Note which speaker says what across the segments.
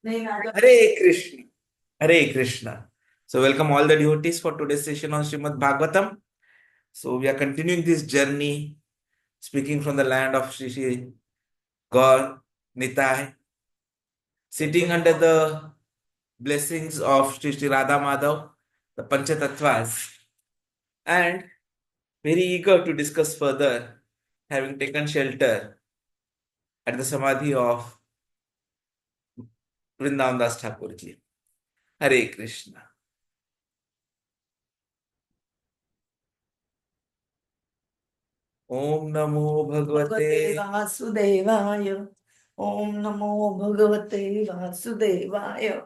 Speaker 1: Hare Krishna. Hare Krishna. So welcome all the devotees for today's session on Srimad Bhagavatam. So we are continuing this journey, speaking from the land of Shri Gaur Nitai, sitting under the blessings of Shri Radha Madhav, the Panchatattvas, and very eager to discuss further, having taken shelter at the Samadhi of Vrindavan Das Thakurji. Hare Krishna. Om Namo Bhagavate
Speaker 2: Vasudevaya. Om Namo Bhagavate Vasudevaya.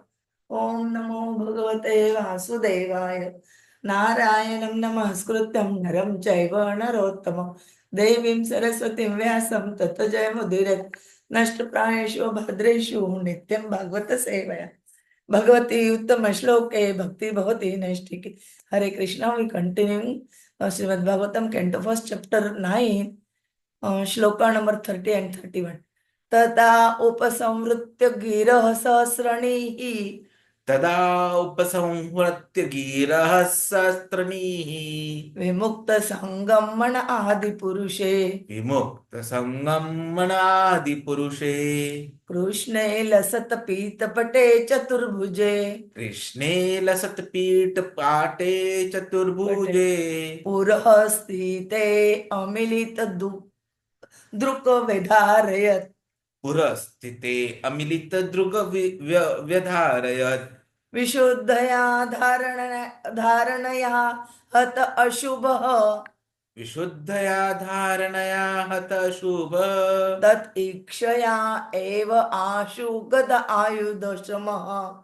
Speaker 2: Om Namo Bhagavate Vasudevaya. Narayanam Namaskrutam Naram Chaiva Narottamam Devim Saraswatim Vyasam Tata Jayamudire Nashtaprayeshu Bhadreshu Nityam Bhagavata Sevaya. Bhagavati Uttama Shloke Bhakti Bhavati Naishtiki. Hare Krishna. We continuing Srimad Bhagavatam, Canto 1, Chapter 9, Shloka number 30 and 31. Tata upasamvritya girah sahasranihi.
Speaker 1: Tada upasamvritya girah sahasranihi.
Speaker 2: Vimukta sangamana adi purushe.
Speaker 1: Vimukta sangamana adi purushe.
Speaker 2: Krishne lasat pita pate chaturbhuje.
Speaker 1: Krishne lasat pita pate chaturbhuje.
Speaker 2: Purahastite amilita druka vedharayat.
Speaker 1: Purasthite amilita druga vyadharayat.
Speaker 2: Vishuddhaya dharanaya hat ashubha.
Speaker 1: Vishuddhaya dharanaya hata shubha.
Speaker 2: Tat ikshaya eva ashu gada ayudhashrama.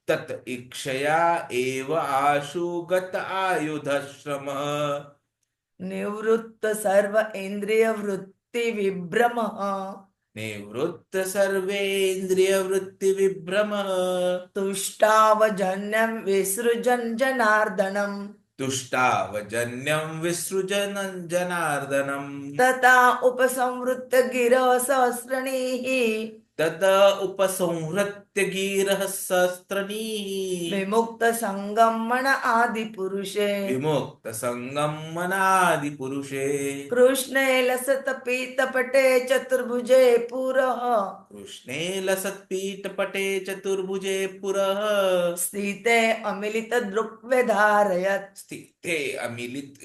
Speaker 1: Tat ikshaya eva ashu gata ayudhashrama.
Speaker 2: Nivrutta sarva indriya vritti vibrama.
Speaker 1: Nivrutta sarvendriya vritti vibrama.
Speaker 2: Tushtavajanyam visrujan janardanam.
Speaker 1: Tushtavajanyam visrujanam janardanam.
Speaker 2: Tata upasamvrutta gira sahasranihi.
Speaker 1: Tata upasamhratya girah sastranihi.
Speaker 2: Vimukta sangamana adi purushe.
Speaker 1: Vimukta sangammanadi purushe.
Speaker 2: Krishne lasata pita pate chaturbhuje purah.
Speaker 1: Krishne lasat pita pate chaturbhuje purah.
Speaker 2: Sthite amilita drukvedharayat.
Speaker 1: Sthite amilit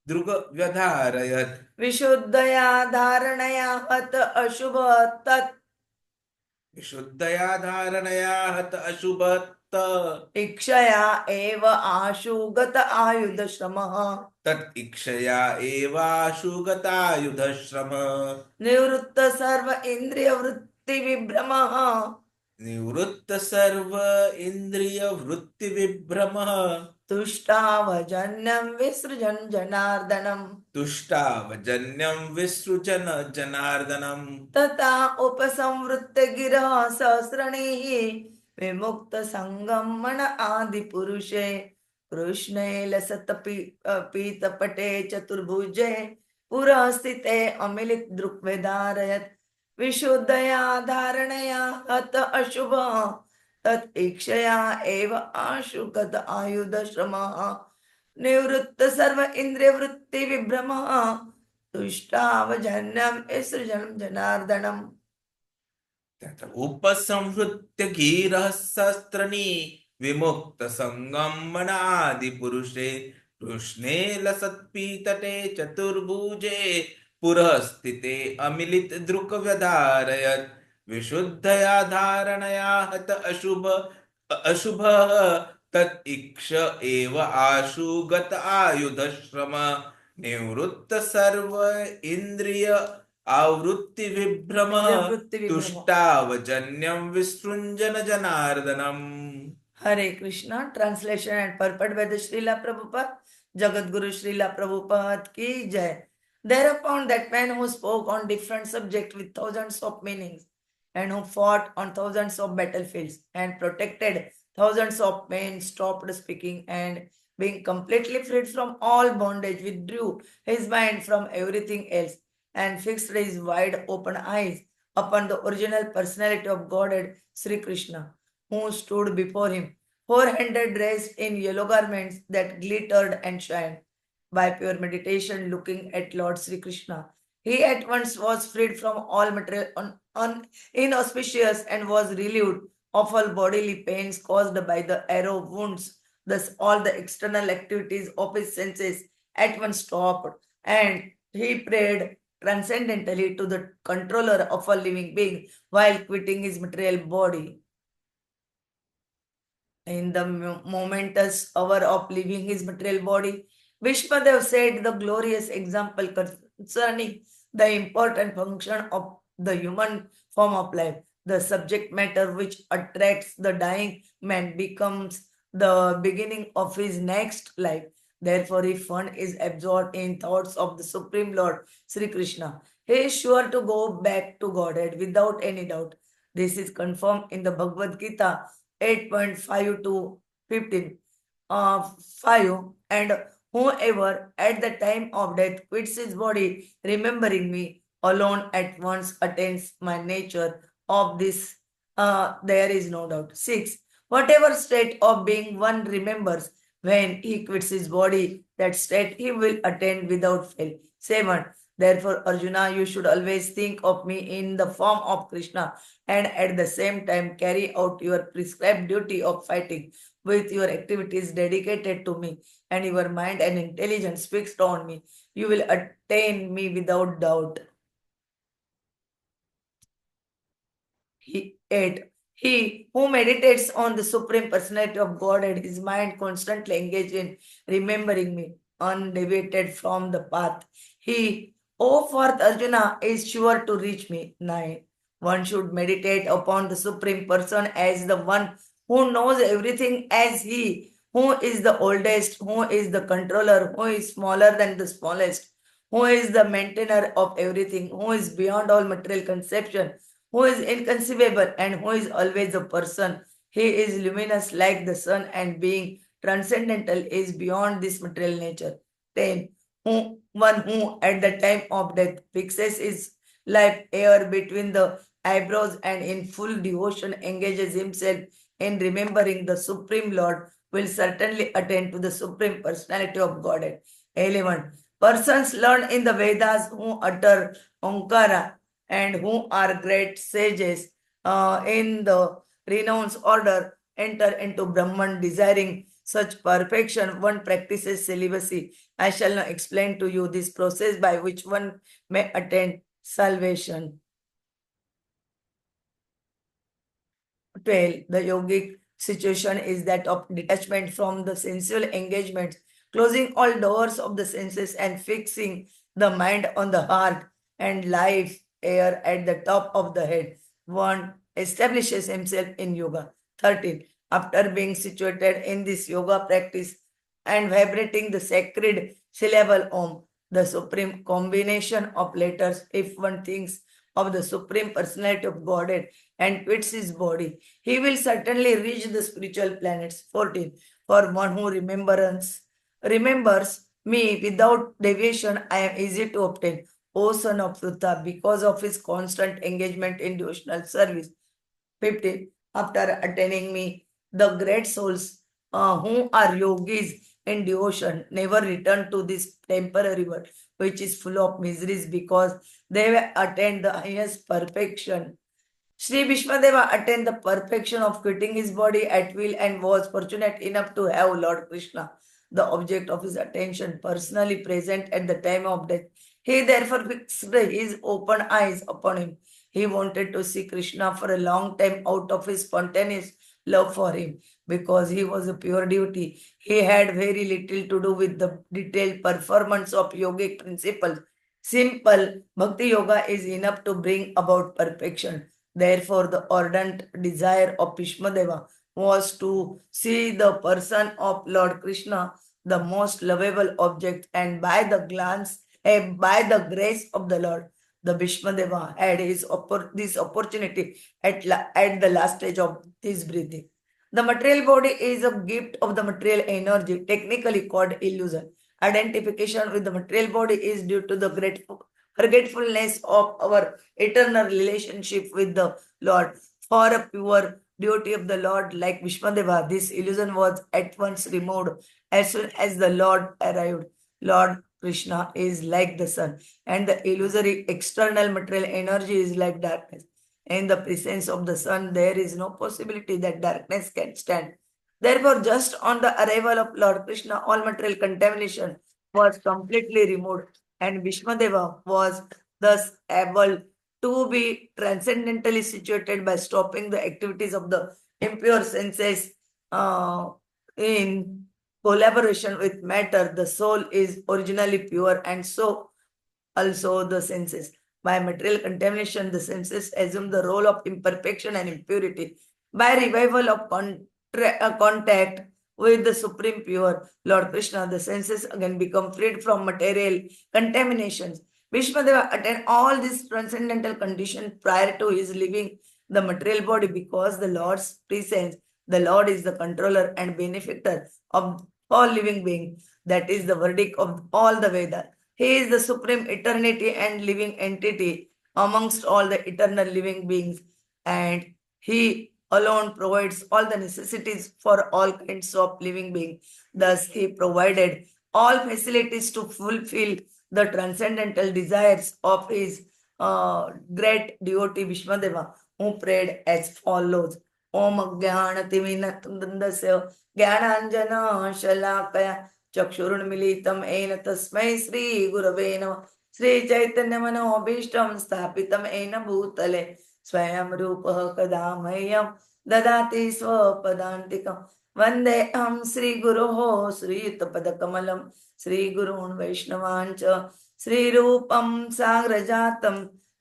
Speaker 1: druga vyadharayat.
Speaker 2: Vishuddhaya dharanaya hat ashubha tat.
Speaker 1: Vishuddhaya dharanaya hat ashubhatta.
Speaker 2: Ikshaya eva ashu gata ayudhashrama.
Speaker 1: Tat ikshaya eva shugata yudhashrama.
Speaker 2: Nivrutta sarva indriya vritti vibrama.
Speaker 1: Nivrutta sarva indriya vritti vibrama.
Speaker 2: Tushtavajanyam visrujan janardanam.
Speaker 1: Tushtavajanyam visrujana janardanam.
Speaker 2: Tata upasamvritta gira sahasranihi. Vimukta sangamana adi purushe. Krishne lasata pita pate chaturbhuje. Purasthite amilit drukvedharayat. Vishuddhaya dharanaya hat ashubha. Tat ikshaya eva ashukata ayudhashrama. Nivrutta sarva indriya vritti vibrama. Tushtavajanyam isrujanam janardanam.
Speaker 1: Tata upasamhritya girah sastrani vimukta sangammanadi purushe. Krishne lasat pitate chaturbhuje purasthite amilit druka vyadharayat. Vishuddhaya dharanaya hat ashubha tat iksha eva ashu gata ayudhashrama. Nivrutta sarva indriya आवृत्ति विभ्रमः तुष्टावजन्यम विसृंजन जनार्दनम.
Speaker 2: Hare Krishna. Translation and purport by the Srila Prabhupada, Jagat Guru Srila Prabhupada ki jai. Thereupon that man who spoke on different subjects with thousands of meanings, and who fought on thousands of battlefields and protected thousands of men, stopped speaking, and being completely freed from all bondage, withdrew his mind from everything else and fixed his wide open eyes upon the original personality of Godhead, Śrī Kṛṣṇa, who stood before him, four-handed dressed in yellow garments that glittered and shined. By pure meditation, looking at Lord Śrī Kṛṣṇa, he at once was freed from all material inauspicious and was relieved of all bodily pains caused by the arrow wounds. Thus, all the external activities of his senses at once stopped, and he prayed transcendentally to the controller of a living being while quitting his material body. In the momentous hour of leaving his material body, Bhīṣmadeva said the glorious example concerning the important function of the human form of life. The subject matter which attracts the dying man becomes the beginning of his next life. Therefore, if one is absorbed in thoughts of the Supreme Lord Śrī Kṛṣṇa, he is sure to go back to Godhead without any doubt. This is confirmed in the Bhagavad Gita 8.5 to 15. 5. And whoever at the time of death quits his body, remembering me alone at once attains my nature. Of this, there is no doubt. 6. Whatever state of being one remembers, when he quits his body, that state he will attain without fail. 7. Therefore, Arjuna, you should always think of me in the form of Krishna, and at the same time carry out your prescribed duty of fighting with your activities dedicated to me, and your mind and intelligence fixed on me. You will attain me without doubt. 8. He who meditates on the Supreme Personality of Godhead, his mind constantly engaged in remembering me, undeviated from the path. He, O fourth Arjuna, is sure to reach me. 9. One should meditate upon the Supreme Person as the one who knows everything as he, who is the oldest, who is the controller, who is smaller than the smallest, who is the maintainer of everything, who is beyond all material conception, who is inconceivable, and who is always a person. He is luminous like the sun, and being transcendental is beyond this material nature. 10. One who at the time of death fixes his life air between the eyebrows and in full devotion engages himself in remembering the Supreme Lord will certainly attain to the Supreme Personality of Godhead. 11. Persons learned in the Vedas who utter Omkara and who are great sages in the renounced order enter into Brahman desiring such perfection. One practices celibacy. I shall now explain to you this process by which one may attain salvation. 12. The yogic situation is that of detachment from the sensual engagements, closing all doors of the senses and fixing the mind on the heart and life air at the top of the head. One establishes himself in yoga. 13. After being situated in this yoga practice and vibrating the sacred syllable Om, the supreme combination of letters, if one thinks of the Supreme Personality of Godhead and quits his body, he will certainly reach the spiritual planets. 14. For one who remembers me without deviation, I am easy to obtain. O son of Pruta, because of his constant engagement in devotional service. 15. After attaining me, the great souls who are yogis in devotion never return to this temporary world, which is full of miseries, because they have attained the highest perfection. Sri Bhīṣmadeva attained the perfection of quitting his body at will and was fortunate enough to have Lord Krishna, the object of his attention, personally present at the time of death. He therefore fixed his open eyes upon him. He wanted to see Krishna for a long time out of his spontaneous love for him. Because he was a pure devotee, he had very little to do with the detailed performance of yogic principles. Simple bhakti yoga is enough to bring about perfection. Therefore, the ardent desire of Bhīṣmadeva was to see the person of Lord Krishna, the most lovable object, and by the grace of the Lord, the Bhīṣmadeva had this opportunity at the last stage of his breathing. The material body is a gift of the material energy, technically called illusion. Identification with the material body is due to the great forgetfulness of our eternal relationship with the Lord. For a pure devotee of the Lord like Bhīṣmadeva, this illusion was at once removed as soon as the Lord arrived. Lord Krishna is like the sun, and the illusory external material energy is like darkness. In the presence of the sun, there is no possibility that darkness can stand. Therefore, just on the arrival of Lord Krishna, all material contamination was completely removed, and Bhīṣmadeva was thus able to be transcendentally situated by stopping the activities of the impure senses in collaboration with matter. The soul is originally pure, and so also the senses. By material contamination, the senses assume the role of imperfection and impurity. By revival of contact with the Supreme Pure, Lord Krishna, the senses again become freed from material contaminations. Bhīṣmadeva attained all these transcendental conditions prior to his leaving the material body because the Lord's presence, the Lord is the controller and benefactor of all living beings. That is the verdict of all the Vedas. He is the supreme eternity and living entity amongst all the eternal living beings, and he alone provides all the necessities for all kinds of living beings. Thus, he provided all facilities to fulfill the transcendental desires of his great devotee Bhīṣmadeva, who prayed as follows. Om Jnanatiminandasya Jnananjana Shalakaya चक्षुरुन्मीलितं येन तस्मै श्रीगुरवे नमः श्रीचैतन्यमनोभीष्टं स्थापितं येन भूतले स्वयं रूपः कदा मह्यं ददाति स्वपदान्तिकं वन्देऽहं श्रीगुरोः श्रीयुतपदकमलं श्रीगुरून् वैष्णवान् च श्रीरूपं साग्रजातं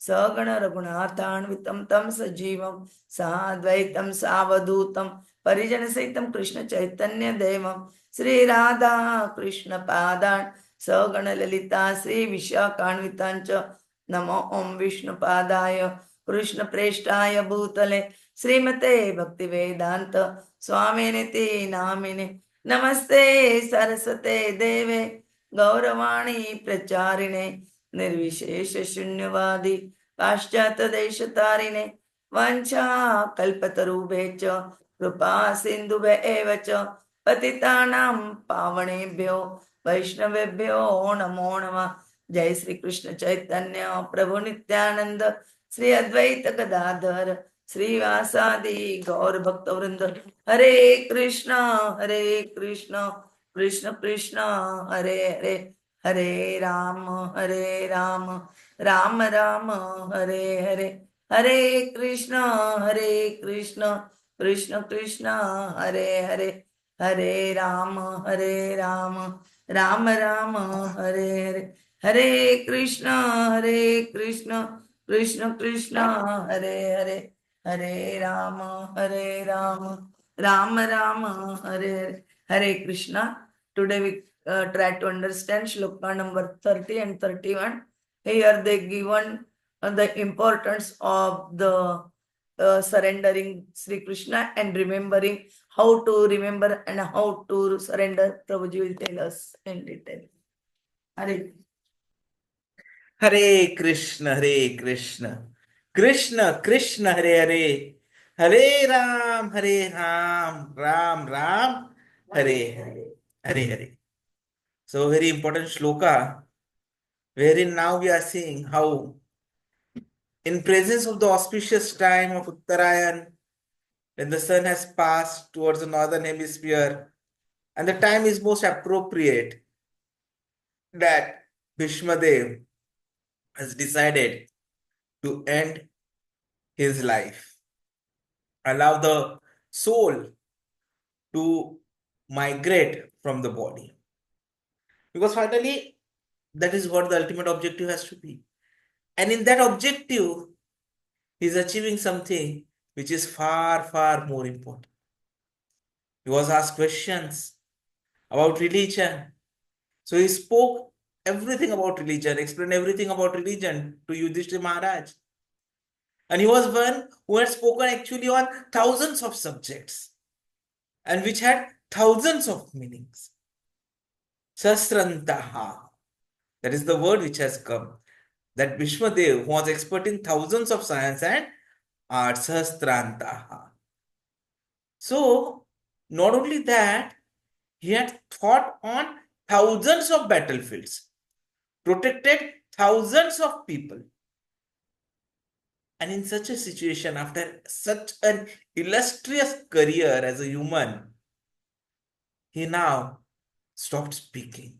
Speaker 2: सगण रघुनाथान्वितं तं सजीवं साद्वैतं सावधूतं परिजनसहितं कृष्ण चैतन्य देवं श्री राधा कृष्ण पादान् सगण ललिता श्री विशाखान्वितांच नमो ओम विष्णु पादाय कृष्ण प्रेष्ठाय भूतले श्रीमते भक्ति वेदांत स्वामिनिति नामिने नमस्ते सरस्वते देवे गौरवाणी प्रचारिणे निर्विशेष शून्यवादी पाश्चात्य देशतारिणे वंशा कल्पतरुभे च कृपा सिन्धुभ्य एव च पतितानां पावनेभ्यो वैष्णवेभ्यो नमो नमः। जय श्री कृष्ण चैतन्य प्रभु नित्यानंद श्री अद्वैत गदाधर श्रीवासादि गौर भक्त वृंद। हरे Krishna Krishna Krishna Hare Hare Hare Ram Ram Ram Hare Hare Hare Krishna Krishna Krishna Hare Hare Hare Ram Ram Ram Hare Hare Hare Krishna Krishna Krishna Hare Hare Hare Ram Ram Hare Hare Hare Krishna. Today we try to understand shloka number 30 and 31. Here they given the importance of the surrendering Sri Krishna and remembering how to remember and how to surrender. Prabhuji will tell us in detail. Hare
Speaker 1: Hare Krishna, Krishna Krishna, Hare Hare, Hare Ram, Ram Ram, Hare Hare, Hare Hare. So, very important shloka, wherein now we are seeing how, in presence of the auspicious time of Uttarayan, when the sun has passed towards the northern hemisphere, and the time is most appropriate, that Bhīṣmadeva has decided to end his life, allow the soul to migrate from the body. Because finally, that is what the ultimate objective has to be. And in that objective, he is achieving something which is far, far more important. He was asked questions about religion. So he spoke everything about religion, explained everything about religion to Yudhishthira Maharaj. And he was one who had spoken actually on thousands of subjects and which had thousands of meanings. Sahasrantaha, that is the word which has come. that Bhīṣmadeva, who was expert in thousands of science and arts, sahiṣṇunā. So, not only that, he had fought on thousands of battlefields, protected thousands of people. And in such a situation, after such an illustrious career as a human, he now stopped speaking.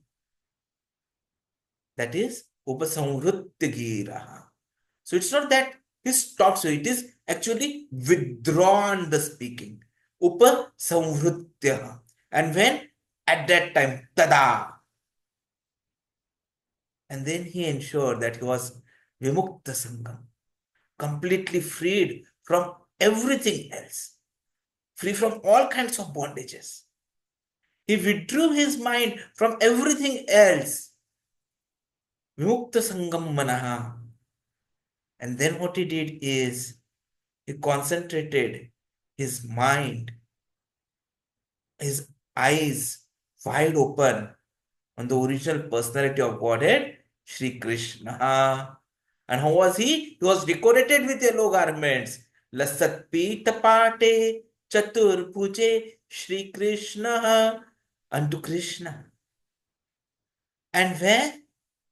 Speaker 1: That is upasamvrittagiraha. So it's not that he stopped, so it is actually withdrawn the speaking. Upasamvrityaha. And when? At that time, tada. And then he ensured that he was vimukta sangam, completely freed from everything else, free from all kinds of bondages. He withdrew his mind from everything else. Vimukta sangam manaha. And then what he did is he concentrated his mind, his eyes wide open on the original personality of Godhead, Śrī Kṛṣṇa. And how was he? He was decorated with yellow garments. Lasat pita pate chatur puje Śrī Kṛṣṇa, unto Krishna. And where?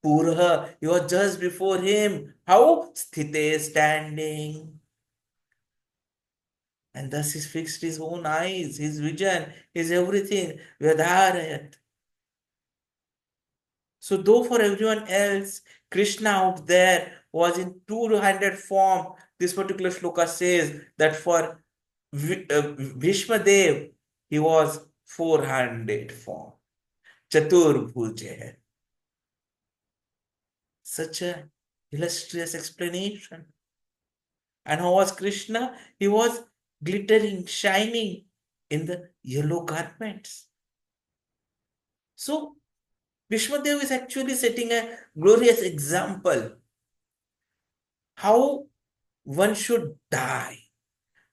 Speaker 1: Purha, he was just before him. How? Sthite, standing. And thus he fixed his own eyes, his vision, his everything. Vedharayat. So though for everyone else, Krishna out there was in two-handed form, this particular shloka says that for Bhīṣmadeva, he was four-handed form. Chaturbhujah. Such a illustrious explanation. And how was Krishna? He was glittering, shining in the yellow garments. So, Bhīṣmadeva is actually setting a glorious example how one should die,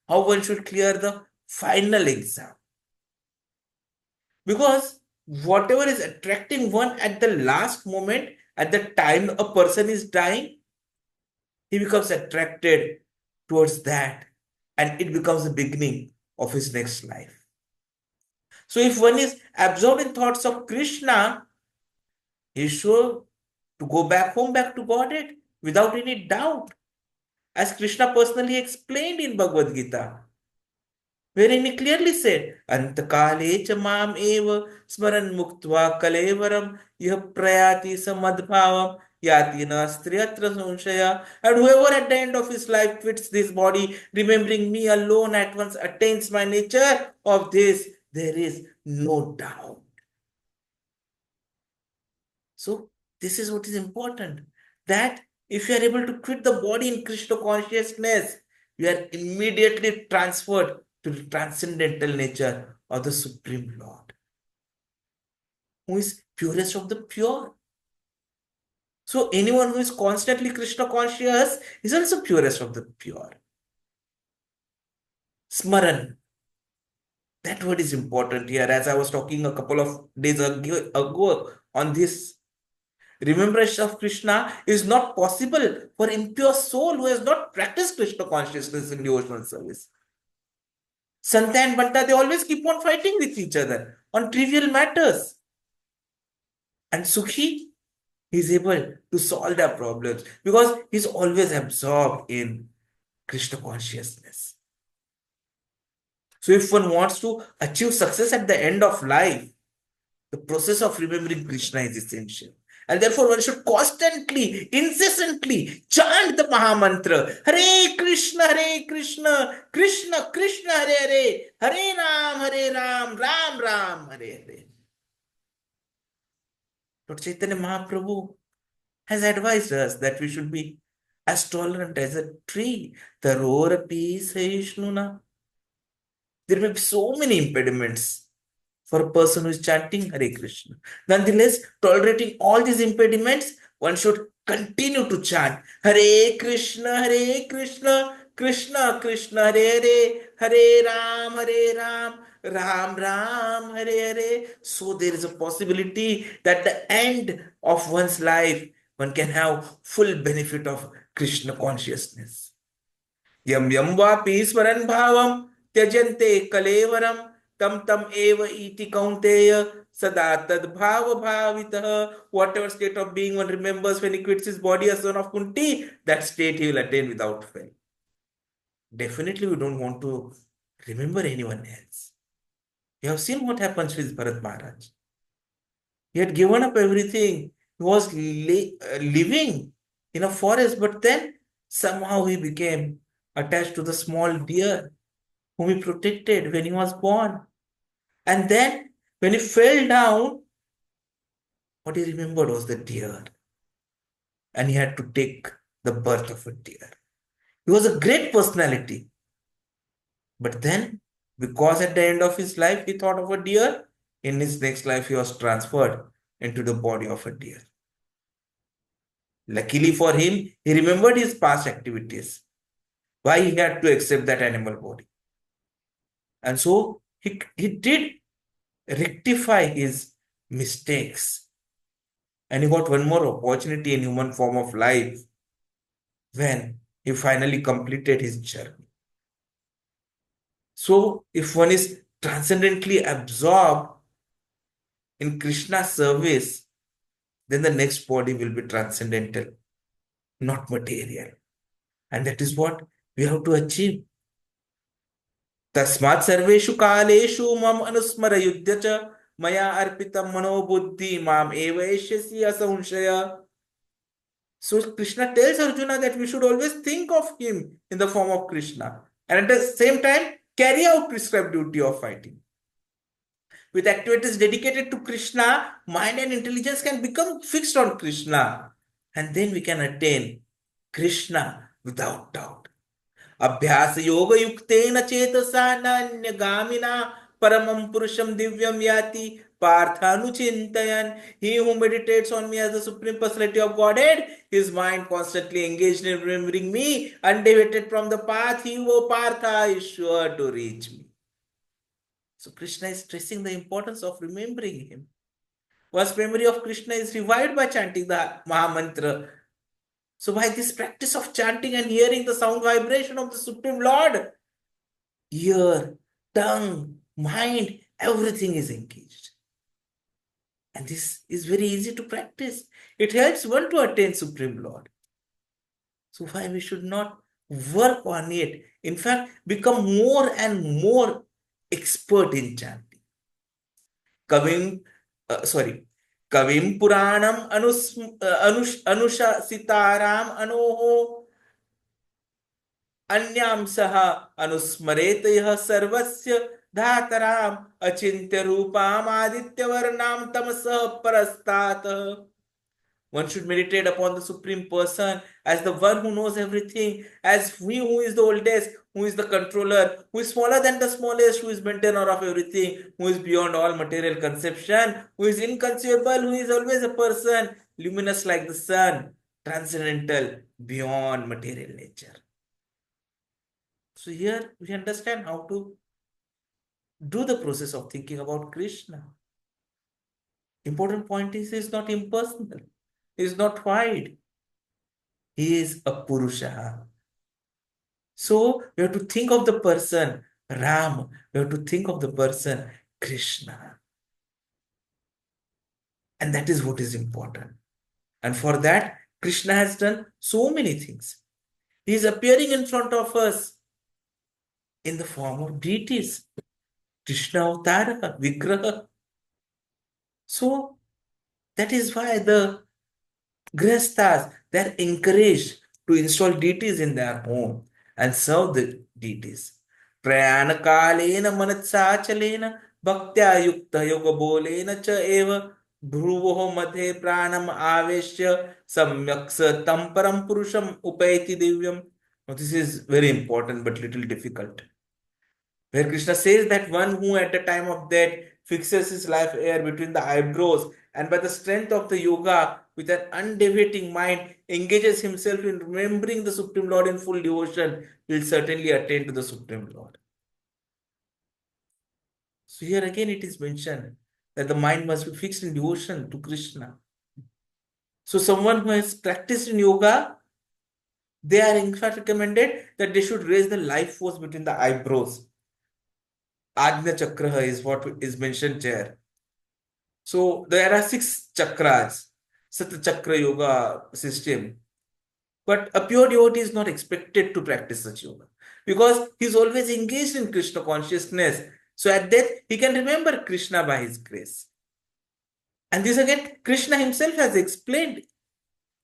Speaker 1: how one should clear the final exam. Because whatever is attracting one at the last moment, at the time a person is dying, he becomes attracted towards that, and it becomes the beginning of his next life. So if one is absorbed in thoughts of Krishna, he is sure to go back home, back to Godhead, without any doubt. As Krishna personally explained in Bhagavad Gita, wherein he clearly said, Antakale cha mam eva smaran muktva kalevaram yah prayati samadbhavam yati nastriyatra samshaya. And whoever at the end of his life quits this body, remembering me alone at once attains my nature. Of this, there is no doubt. So, this is what is important. That if you are able to quit the body in Krishna consciousness, you are immediately transferred to the transcendental nature of the Supreme Lord, who is purest of the pure. So anyone who is constantly Krishna conscious is also purest of the pure. Smaran. That word is important here, as I was talking a couple of days ago on this. Remembrance of Kṛṣṇa is not possible for impure soul who has not practiced Krishna consciousness in devotional service. Santa and Banta, they always keep on fighting with each other on trivial matters. And Sukhi, he is able to solve their problems because he is always absorbed in Krishna consciousness. So if one wants to achieve success at the end of life, the process of remembering Krishna is essential. And therefore, one should constantly, incessantly chant the Mahamantra. Hare Krishna, Krishna Krishna, Hare Ram, Ram Ram, Hare Hare. Lord Chaitanya Mahaprabhu has advised us that we should be as tolerant as a tree. Taror, sahiṣṇunā. There may be so many impediments for a person who is chanting Hare Krishna. Nonetheless, tolerating all these impediments, one should continue to chant Hare Krishna, Krishna Krishna, Hare Hare, Hare Ram, Ram Ram, Hare Hare. So there is a possibility that the end of one's life, one can have full benefit of Krishna consciousness. Yam yam vapi smaran bhavam tyajante kalevaram tam tam eva iti kaunteya sada tad bhava bhavitah. Whatever state of being one remembers when he quits his body as son of Kunti, that state he will attain without fail. Definitely we don't want to remember anyone else. You have seen what happens with Bharat Maharaj. He had given up everything. He was living in a forest, but then somehow he became attached to the small deer whom he protected when he was born. And then when he fell down, what he remembered was the deer. And he had to take the birth of a deer. He was a great personality. But then, because at the end of his life he thought of a deer, in his next life he was transferred into the body of a deer. Luckily for him, he remembered his past activities, why he had to accept that animal body. And so he did rectify his mistakes. And he got one more opportunity in human form of life when he finally completed his journey. So if one is transcendently absorbed in Krishna's service, then the next body will be transcendental, not material. And that is what we have to achieve. Tasmat sarveshu kaleshu mam anusmarayudya cha maya arpitam mano buddhi mam eva eshyasi asamshaya. So Krishna tells Arjuna that we should always think of him in the form of Krishna, and at the same time carry out prescribed duty of fighting. With activities dedicated to Krishna, mind and intelligence can become fixed on Krishna, and then we can attain Krishna without doubt. Abhyas yoga yuktena chetasa nanyagamiना paramam purusham divyam yati parthanuchintayan. He who meditates on me as the Supreme Personality of Godhead, his mind constantly engaged in remembering me, undeviated from the path, he, O Partha, is sure to reach me. So Krishna is stressing the importance of remembering him. One's memory of Krishna is revived by chanting the Mahamantra. So by this practice of chanting and hearing the sound vibration of the Supreme Lord, ear, tongue, mind, everything is engaged. And this is very easy to practice. It helps one to attain Supreme Lord. So why we should not work on it? In fact, become more and more expert in chanting. Kavim Puranam Anushasitaram Anoho Anyam Saha Anusmareta Yaha Sarvasya Dhataram Achintya Rupam Aditya Varnam Tamasa Parastat. One should meditate upon the Supreme Person as the one who knows everything, as he who is the oldest, who is the controller, who is smaller than the smallest, who is maintainer of everything, who is beyond all material conception, who is inconceivable, who is always a person, luminous like the sun, transcendental, beyond material nature. So here we understand how to do the process of thinking about Krishna. Important point is, he is not impersonal. He is not wide. He is a Purusha. So we have to think of the person Ram. We have to think of the person Krishna. And that is what is important. And for that, Krishna has done so many things. He is appearing in front of us in the form of deities. Krishna Avtara, Vigraha. So that is why the Grihasthas, they are encouraged to install deities in their home and serve the deities. Prayana kalena manatsachalena bhaktya yukta yoga bolena cha eva dhruvoho madhe pranam aveshya samyaksa tamparam purusham upayati divyam. Now this is very important but little difficult. Where Krishna says that one who at the time of death fixes his life air between the eyebrows and by the strength of the yoga with an undeviating mind engages himself in remembering the Supreme Lord in full devotion will certainly attain to the Supreme Lord. So here again it is mentioned that the mind must be fixed in devotion to Krishna. So someone who has practiced in yoga, they are in fact recommended that they should raise the life force between the eyebrows. Ajna chakra is what is mentioned here. So there are 6 chakras, Sat Chakra yoga system. But a pure devotee is not expected to practice such yoga because he's always engaged in Krishna consciousness. So at death, he can remember Krishna by his grace. And this again, Krishna himself has explained.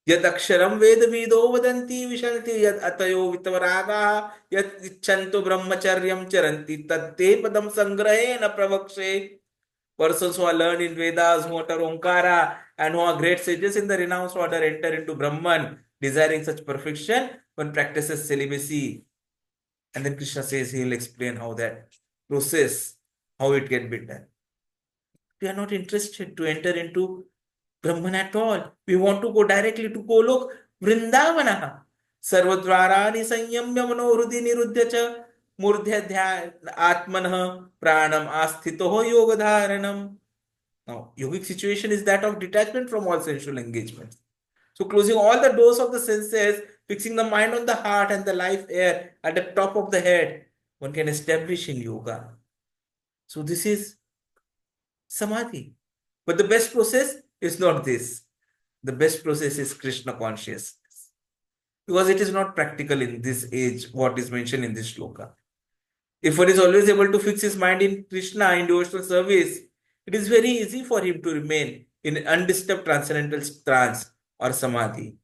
Speaker 1: Yad aksharam veda vido vadanti vishanti yad atayo vitavaraga yad icchanto brahmacharyam charanti tatte padam sangrahena pravakshe. Persons who are learned in Vedas, who utter Omkara, and who are great sages in the renounced order enter into Brahman, desiring such perfection, one practices celibacy. And then Krishna says he will explain how that process, how it can be done. We are not interested to enter into Brahman at all. We want to go directly to Golok, Vrindavana. Sarvadvarani sanyamya manohrudi nirudhya cha murdhya atmanah pranam asthitoho yogadharanam. Now, yogic situation is that of detachment from all sensual engagements. So, closing all the doors of the senses, fixing the mind on the heart and the life air at the top of the head, one can establish in yoga. So, this is samadhi. But the best process is not this. The best process is Krishna consciousness. Because it is not practical in this age, what is mentioned in this shloka. If one is always able to fix his mind in Krishna, in devotional service, it is very easy for him to remain in an undisturbed transcendental trance or samadhi.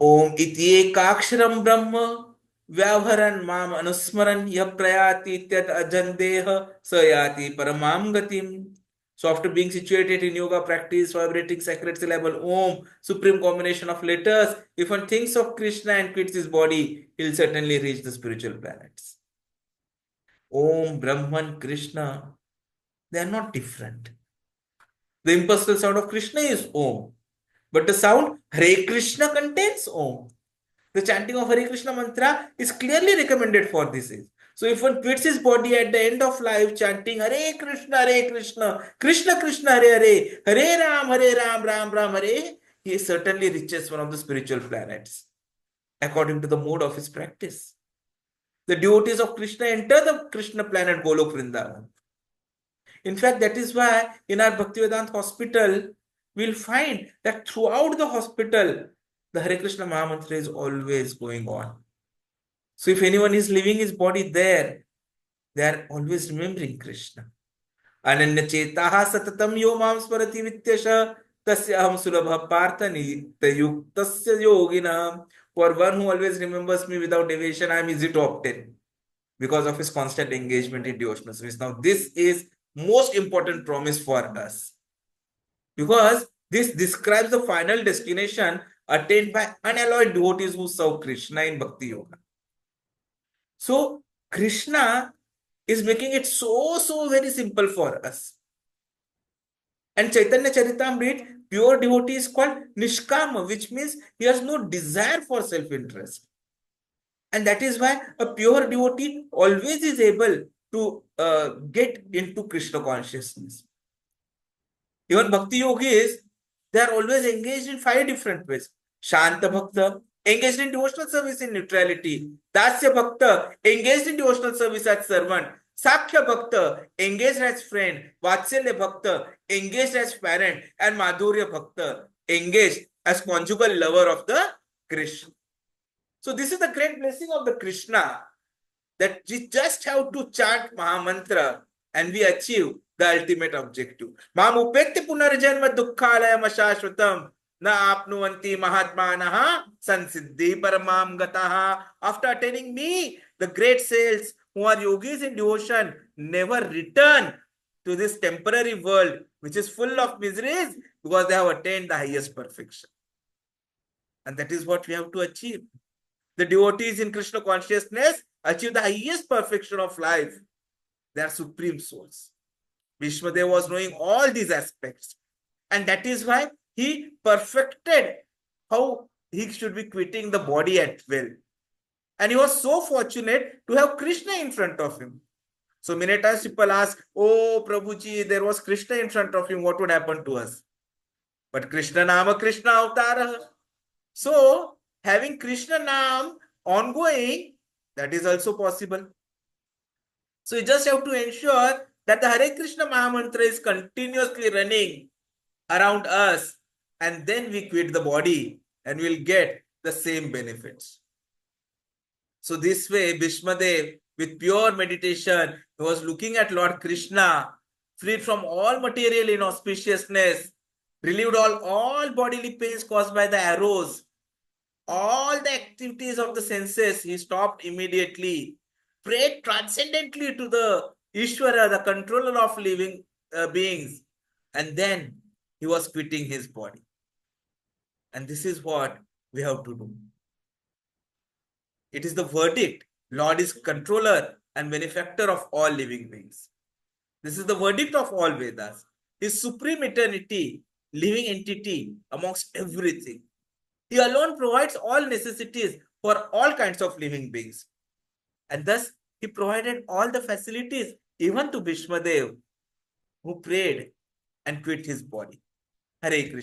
Speaker 1: Om iti ekaksharam brahma vyavharan mam anusmaran yaprayati tyat ajandeha sayati paramam gatim. So after being situated in yoga practice, vibrating sacred syllable Om, supreme combination of letters, if one thinks of Krishna and quits his body, he will certainly reach the spiritual planets. Om, Brahman, Krishna, they are not different. The impersonal sound of Krishna is Om, but the sound Hare Krishna contains Om. The chanting of Hare Krishna mantra is clearly recommended for this age. So if one quits his body at the end of life chanting Hare Krishna, Krishna Krishna, Hare Ram, Ram Ram, Hare, he certainly reaches one of the spiritual planets according to the mode of his practice. The devotees of Krishna enter the Krishna planet Golok Vrindavan. In fact, that is why in our Bhaktivedanta hospital, we'll find that throughout the hospital, the Hare Krishna Mahamantra is always going on. So if anyone is leaving his body there, they are always remembering Krishna. Ananya chetaha satatam yo mam smarati vityasha tasya aham sulabha partha nitayuktasya yoginam. For one who always remembers me without deviation, I am easy to obtain because of his constant engagement in devotional service. Now, this is most important promise for us because this describes the final destination attained by unalloyed devotees who serve Krishna in Bhakti Yoga. So, Krishna is making it so very simple for us. And Chaitanya Charitamrita, pure devotee is called Nishkama, which means he has no desire for self-interest. And that is why a pure devotee always is able to get into Krishna consciousness. Even Bhakti Yogis, they are always engaged in 5 different ways. Shanta Bhakta, engaged in devotional service in neutrality. Dasya Bhakta, engaged in devotional service as servant. Sakhya Bhakta, engaged as friend. Vatsalya Bhakta, engaged as parent. And Madhurya Bhakta, engaged as conjugal lover of the Krishna. So this is the great blessing of the Krishna, that we just have to chant Mahamantra and we achieve the ultimate objective. Mam upekti punarjanma dukkhalayam ashashvatam na apnuvanti mahatmanaha sansiddhi paramam gataha. After attaining me, the great saints who are yogis in devotion never return to this temporary world which is full of miseries because they have attained the highest perfection. And that is what we have to achieve. The devotees in Krishna consciousness achieve the highest perfection of life. They are supreme souls. Bhīṣmadeva was knowing all these aspects. And that is why he perfected how he should be quitting the body at will. And he was so fortunate to have Krishna in front of him. So many times people ask, oh Prabhuji, there was Krishna in front of him, what would happen to us? But Krishna Nama Krishna Avtara. So, having Krishna Nam ongoing, that is also possible. So, you just have to ensure that the Hare Krishna Mahamantra is continuously running around us, and then we quit the body and we'll get the same benefits. So, this way, Bhīṣmadeva, with pure meditation, he was looking at Lord Krishna, freed from all material inauspiciousness, relieved all bodily pains caused by the arrows, all the activities of the senses, he stopped immediately, prayed transcendently to the Ishvara, the controller of living beings, and then he was quitting his body. And this is what we have to do. It is the verdict. Lord is controller and benefactor of all living beings. This is the verdict of all Vedas. His supreme eternity, living entity amongst everything. He alone provides all necessities for all kinds of living beings. And thus, he provided all the facilities even to Bhīṣmadeva, who prayed and quit his body. Hare Krishna.